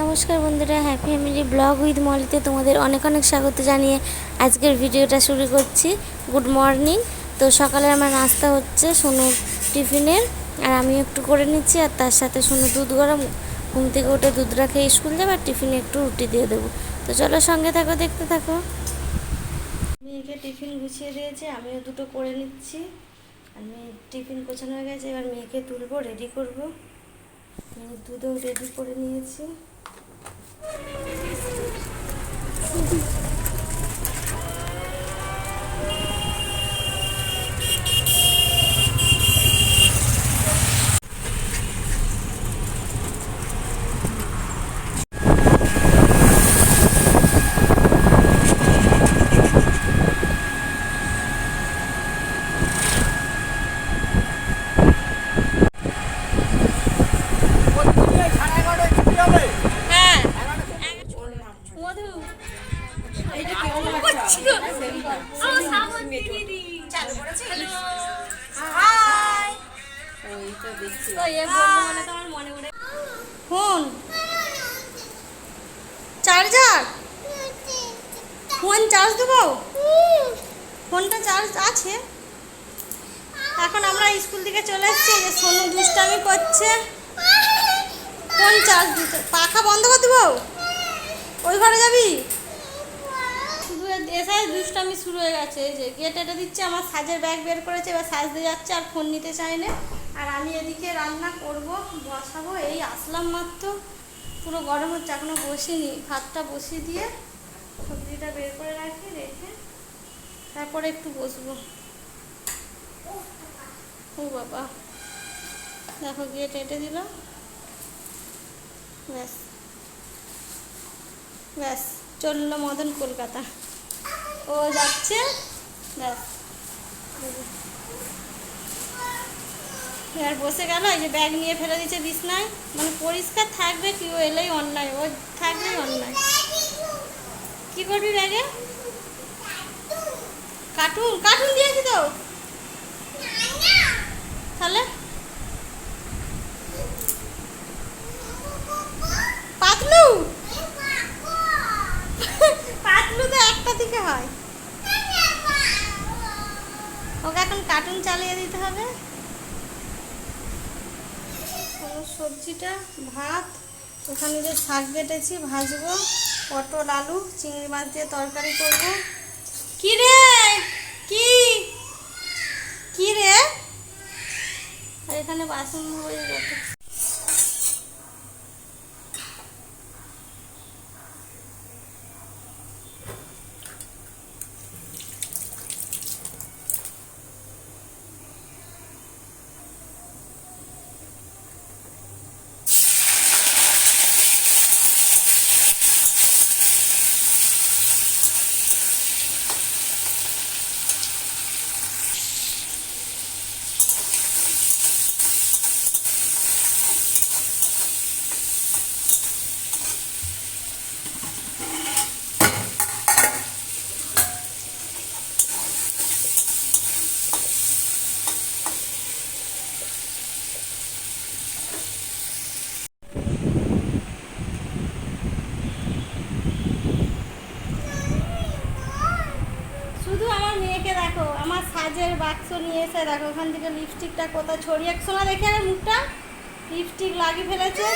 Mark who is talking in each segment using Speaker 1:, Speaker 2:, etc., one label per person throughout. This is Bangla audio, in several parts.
Speaker 1: নমস্কার বন্ধুরা, হ্যাপি ফ্যামিলি ব্লগ উইথ মলিতে তোমাদের অনেক অনেক স্বাগত জানিয়ে আজকের ভিডিওটা শুরু করছি। Good morning. তো সকালে আমার নাস্তা হচ্ছে সোনু টিফিনের, আর আমি একটু করে নিচ্ছি, আর তার সাথে সোনু দুধ গরম ঘুম থেকে উঠে দুধটা খেয়ে স্কুল যাবে, আর টিফিনে একটু রুটি দিয়ে দেবো। তো চলো সঙ্গে থাকো, দেখতে থাকো। মেয়েকে টিফিন গুছিয়ে দিয়েছি, আমিও দুটো করে নিচ্ছি। আমি টিফিন গোছানো হয়ে গেছে, এবার মেয়েকে তুলবো, রেডি করবো। দুধও রেডি করে নিয়েছি। ফোন চার্জার, ফোন চার্জ দেবো, ফোনটা চার্জ আছে। এখন আমরা স্কুল থেকে চলে এসেছি, যে সোনু দুষ্টামি করছে, ফোন চার্জ দিতে। পাখা বন্ধ করে দেবো, ওই ঘরে যাবি? শুধু এসে দুষ্টামি শুরু হয়ে গেছে। এই যে গেট এটা দিচ্ছে, আমার সাজের ব্যাগ বের করেছে, এবার সাজতে যাচ্ছে, আর ফোন নিতে চায় না। আর আমি এদিকে রান্না করব, বসাবো, এই আসলাম মাত্র, পুরো গরম হচ্ছে, এখনো বসিনি। ভাতটা বসিয়ে দিয়ে সবজিটা বের করে রাখি, রেখে তারপরে একটু বসবো। ও বাবা, দেখো গেট এঁটে দিল, ব্যাস ব্যাস, চললো মদন কলকাতা, ও যাচ্ছে, ব্যাস। আর বসে গেল, এই যে ব্যাগ নিয়ে ফেলে দিচ্ছে বিছনায়। মানে পরিষ্কার থাকবে কি, ও এলেই অন্যায়, ও থাকবেই অন্যায়। কি করবি ব্যাগে? কার্টুন, কার্টুন দিয়েছি তো, তাহলে পাতলু, পাতলু তো একটা দিকে হয়, ওকে এখন কার্টুন চালিয়ে দিতে হবে। সবজিটা, ভাত, ওখানে যে শাক কেটেছি ভাজবো, পটল আলু চিংড়ি মাছ দিয়ে তরকারি করবো। কি রে, কি কি রে? আর এখানে বাসন হয়ে গেছে। শুধু আমার মেয়েকে দেখো, আমার সাজের বাক্স নিয়ে এসে দেখো, ওখান থেকে লিপস্টিকটা কোথায় ছড়িয়ে, একশোনা দেখে আর মুখটা লিপস্টিক লাগিয়ে ফেলেছে।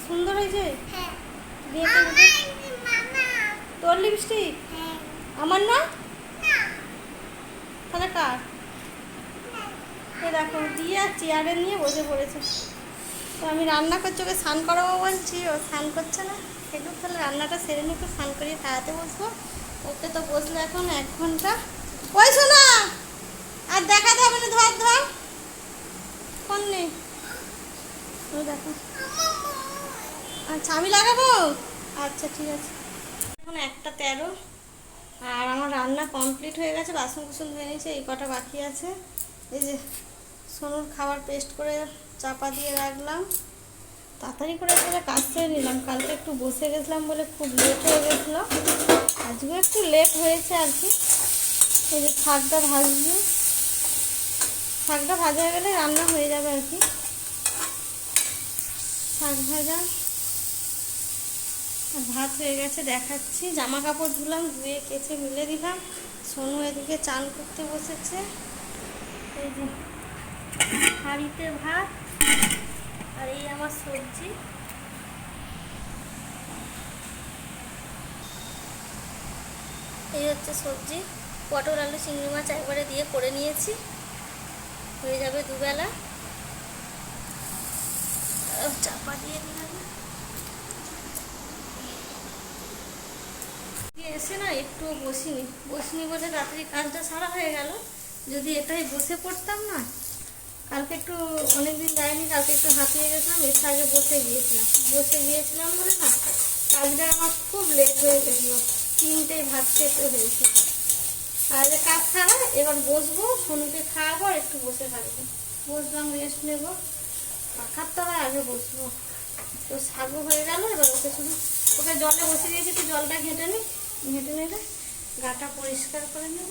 Speaker 1: সুন্দর হয়েছে। তোর লিপস্টিক? আমার না, তাহলে কার? এই দেখো দিয়ে চেয়ারে নিয়ে বসে পড়েছে। তো আমি রান্না করছি, ওকে স্নান করাবো বলছি, ও স্নান করছে না। একটু তাহলে রান্নাটা সেরে নিয়ে একটু স্নান করিয়ে খাওয়াতে বসবো। ওকে তো বসলে এখন 1 ঘন্টা। ওই শোনা, আর দেখাতে হবে না, ধর ধর, ফোন নেই। ওই দেখো, আচ্ছা আমি লাগাবো, আচ্ছা ঠিক আছে। এখন 1:13, আর আমার রান্না কমপ্লিট হয়ে গেছে, বাসন কুসন ধুয়ে নিয়েছে, এই কটা বাকি আছে। এই যে সোনুর খাবার পেস্ট করে চাপা দিয়ে রাখলাম, তাড়াতাড়ি করে আসলে কাজ সেরে নিলাম। কালকে একটু বসে গেছিলাম বলে খুব লেট হয়ে গেছিলো, আজকে একটু লেট হয়েছে আর কি। এই যে শাকটা ভাজবো, শাকটা ভাজা গেলে রান্না হয়ে যাবে আর কি। শাক ভাজা আর ভাত হয়ে গেছে দেখাচ্ছি। জামা কাপড় ধুলাম, ধুয়ে কেচে মিলে দিলাম। সোনু এদিকে চান করতে বসেছে। এই যে হাঁড়িতে ভাত, আর এই আমার সবজি। এই হচ্ছে সবজি, পটল আলু চিংড়ি মাছ একবারে দিয়ে করে নিয়েছি, হয়ে যাবে দুবেলা। চাপা দিয়ে দিলাম। এসে না একটু বসিনি বলে রাত্রি কাজটা সারা হয়ে গেল। যদি এটাই বসে পড়তাম না, কালকে একটু অনেকদিন যায়নি, কালকে একটু হাঁপিয়ে গেছিলাম, এর আগে বসে গিয়েছিলাম বলে না কাজটা আমার খুব লেট হয়ে গেছিল, 3টে ভাত খেতে হয়েছে। আর কাজ ছাড়া এবার বসবো, সোনুকে খাওয়াবো আর একটু বসে থাকবো। বসলাম, রেস্ট নেবো, পাখার তলায় আগে বসবো। তো সাগু হয়ে গেল, এবার ওকে জলে বসে দিয়েছি, তো জলটা ঘেঁটে নিলে গাটা পরিষ্কার করে নেব।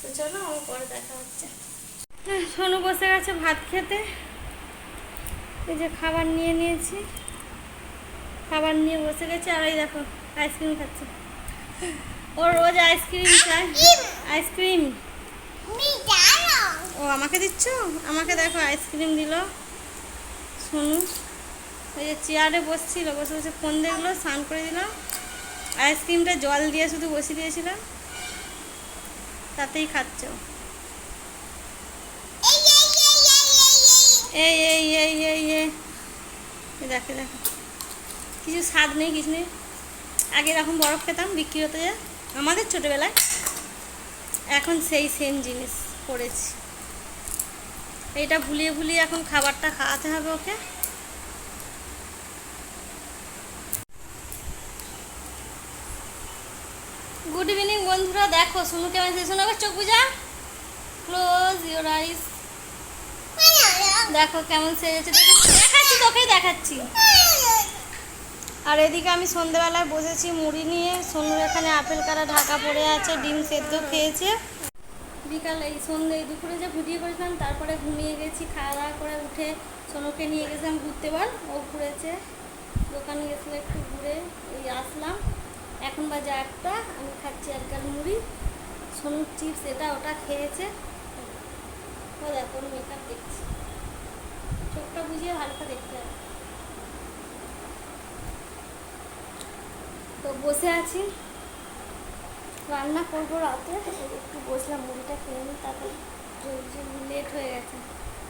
Speaker 1: তো চলো, আমার পরে দেখা হচ্ছে। সোনু বসে গেছে ভাত খেতে। এই যে খাবার নিয়ে নিয়েছি, খাবার নিয়ে বসে গেছে। আর এই দেখো আইসক্রিম খাচ্ছে, ওর রোজ আইসক্রিম চাই। আইসক্রিম ও আমাকে দিচ্ছ? আমাকে দেখো আইসক্রিম দিল সোনু। ওই যে চেয়ারে বসছিল, বসে বসে ফোন দেখলো, স্নান করে দিলাম। আইসক্রিমটা জল দিয়ে শুধু বসিয়ে দিয়েছিলাম, তাতেই খাচ্ছ। এই এই এই এই এই দেখে দেখো, কিছু স্বাদ নেই, কিছু নেই। আগে এরকম বরফ খেতাম বিক্রি হতে যায় আমাদের ছোটোবেলায়, এখন সেই সেম জিনিস করেছি। এইটা ভুলিয়ে এখন খাবারটা খাওয়াতে হবে ওকে। গুড ইভিনিং বন্ধুরা, দেখো সোনু কেমন আছে। সোনু আবার চোখ বুঝা, ক্লোজ ইউর আইস। দেখো কেমন সেজেছে, দেখাচ্ছি তোকেই দেখাচ্ছি। আর এদিকে আমি সন্ধ্যেবেলায় বসেছি মুড়ি নিয়ে, সোনুর এখানে আপেল কারা ঢাকা পড়ে আছে, ডিম সেদ্ধ খেয়েছে। বিকালে এই দুপুরে যে ভিডিও করেছিলাম, তারপরে ঘুমিয়ে গেছি। খাওয়া দাওয়া করে উঠে সোনুকে নিয়ে গেছিলাম ঘুরতে, ও ঘুরেছে, দোকানে গেছিলো একটু ঘুরে ওই আসলাম। এখন বাজে 8টা, আমি খাচ্ছি একগাল মুড়ি। সোনুর চিপস এটা ওটা খেয়েছে। ও দেখো মেকআপ দেখছি, চোখটা বুঝিয়ে ভালো করে দেখতে হবে। তো বসে আছি, রান্না করবো রাতে, একটু বসলাম মুড়িটা খেয়ে নিই, তারপরে লেট হয়ে গেছে।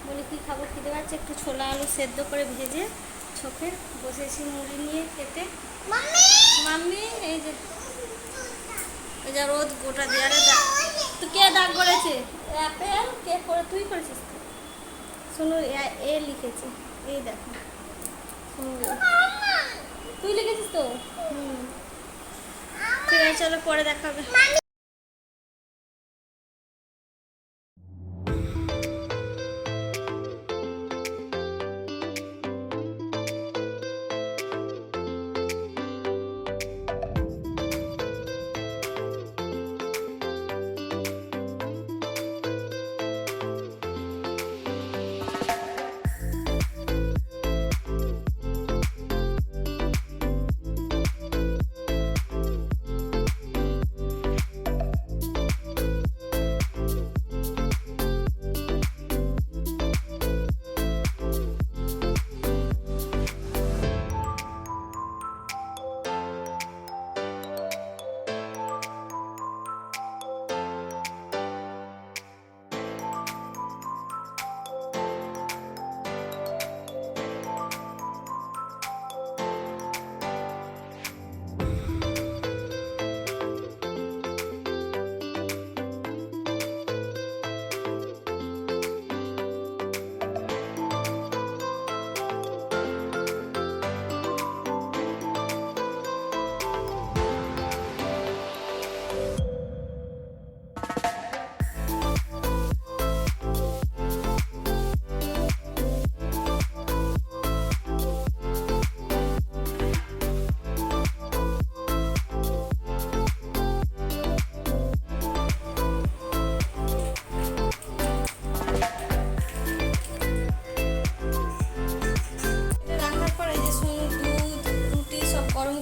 Speaker 1: বলি কী খাবো, খেতে পারছি, একটু ছোলা আলু সেদ্ধ করে ভেজে ছোকে বসেছি মুড়ি নিয়ে খেতে। মাম্মি এই যে রোদ গোটা দেয়ালে তো কে দাগ করেছে? অ্যাপেল কে করে, তুই করেছিস তো? শোনো এ লিখেছে, এই দেখো তুই লিখেছিস তো। ঠিক আছে চলো, পরে দেখা হবে।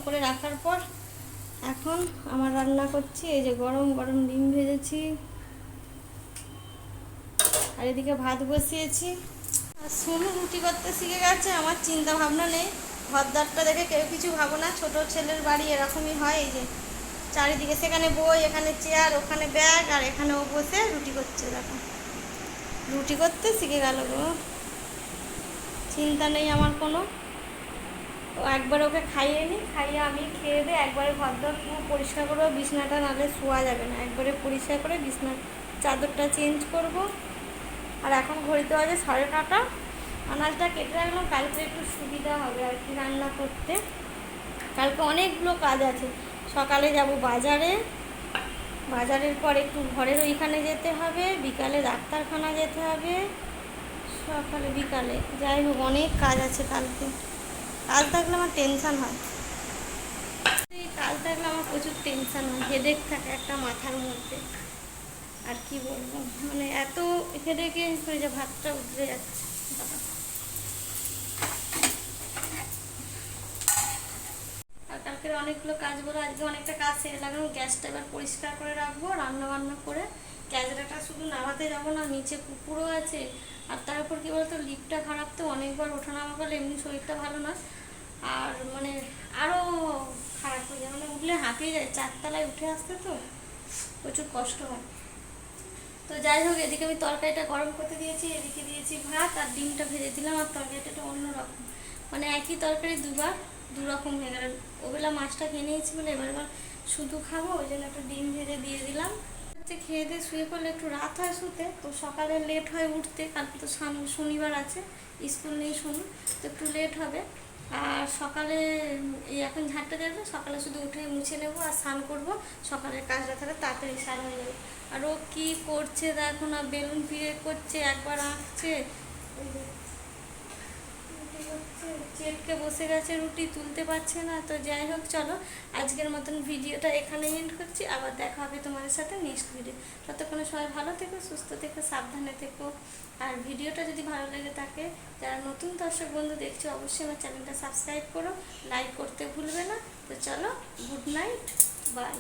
Speaker 1: করে রাখার পর এখন আমার রান্না করছি। এই যে গরম গরম ডিম ভেজেছি, আর এদিকে ভাত বসিয়েছি। আর সোনু রুটি করতে শিখে গেছে, আমার চিন্তা ভাবনা নেই। ঘরদারটা দেখে কেউ কিছু ভাবো না, ছোট ছেলের বাড়ি এরকমই হয়। এই যে চারিদিকে, সেখানে বই, এখানে চেয়ার, ওখানে ব্যাগ, আর এখানে ও বসে রুটি করছে। দেখো রুটি করতে শিখে গেল গো, চিন্তা নেই আমার কোনো। একবার ওকে খাইয়ে নিই, খাইয়ে আমি খেয়ে দিয়ে একবারে ঘরদর পুরো পরিষ্কার করবো। বিছনাটা নাহলে শোয়া যাবে না, একবারে পরিষ্কার করে বিছনার চাদরটা চেঞ্জ করব। আর এখন ঘড়িতে বাজে 9:30। আনাজটা কেটে রাখলাম, কালকে একটু সুবিধা হবে আর কি রান্না করতে। কালকে অনেকগুলো কাজ আছে। সকালে যাব বাজারে, বাজারের পর একটু ঘরের ওইখানে যেতে হবে, বিকালে ডাক্তারখানা যেতে হবে, সকালে বিকালে, যাই হোক অনেক কাজ আছে কালকে। কাজ থাকলে আমার টেনশান হয়, এই কাজ থাকলে আমার প্রচুর টেনশান হয়, হেডেক থাকে একটা মাথার মধ্যে। আর কি বলবো, মানে এত হেডেকে হয়ে যে ভাতটা উঠে যাচ্ছে। আর কালকের অনেকগুলো কাজ বলে আজকে অনেকটা কাজ সেরে লাগানো। গ্যাসটা এবার পরিষ্কার করে রাখবো, রান্না বান্না করে। ক্যাজরাটা শুধু নামাতে যাবো না, নিচে কুকুরও আছে। আর তারপর কি বলতো, লিফটটা খারাপ, তো অনেকবার ওঠানামা করলে এমনি শরীরটা ভালো না, আর মানে আরও খারাপ হয়ে যায়, মানে উঠলে হাঁপিয়ে যায়। 4 তলায় উঠে আসতে তো প্রচুর কষ্ট হয়। তো যাই হোক, এদিকে আমি তরকারিটা গরম করতে দিয়েছি, এদিকে দিয়েছি ভাত, আর ডিমটা ভেজে দিলাম। আর তরকারিটা একটু অন্যরকম, মানে একই তরকারি দুবার দুরকম হয়ে গেল। ওবেলা মাছটা খেয়ে নিয়েছি বলে এবার শুধু খাবো, ওই জন্য একটা ডিম ভেজে দিয়ে দিলাম। হচ্ছে খেয়ে দিয়ে শুয়ে পড়লে একটু রাত হয় শুতে, তো সকালে লেট হয় উঠতে। কালকে তো শনিবার আছে, স্কুল নেই শুনুন, তো একটু লেট হবে। আর সকালে এই এখন ঝাঁটটা দেবে, সকালে শুধু উঠে মুছে নেবো আর স্নান করবো। সকালের কাজটা তাহলে তাড়াতাড়ি সারা হয়ে যাবে। আর ও কী করছে দেখো না, বেলুন পিড়ে করছে, একবার আঁকছে, চেটকে বসে গেছে, রুটি তুলতে পারছে না। তো যাই হোক, চলো আজকের মতন ভিডিওটা এখানে এন্ড করছি। আবার দেখা হবে তোমাদের সাথে নেক্সট ভিডিও। ততক্ষণে সবাই ভালো থেকো, সুস্থ থেকো, সাবধানে থেকো। আর ভিডিওটা যদি ভালো লেগে থাকে, যারা নতুন দর্শক বন্ধু দেখছো, অবশ্যই আমার চ্যানেলটা সাবস্ক্রাইব করো, লাইক করতে ভুলবে না। তো চলো, গুড নাইট, বাই।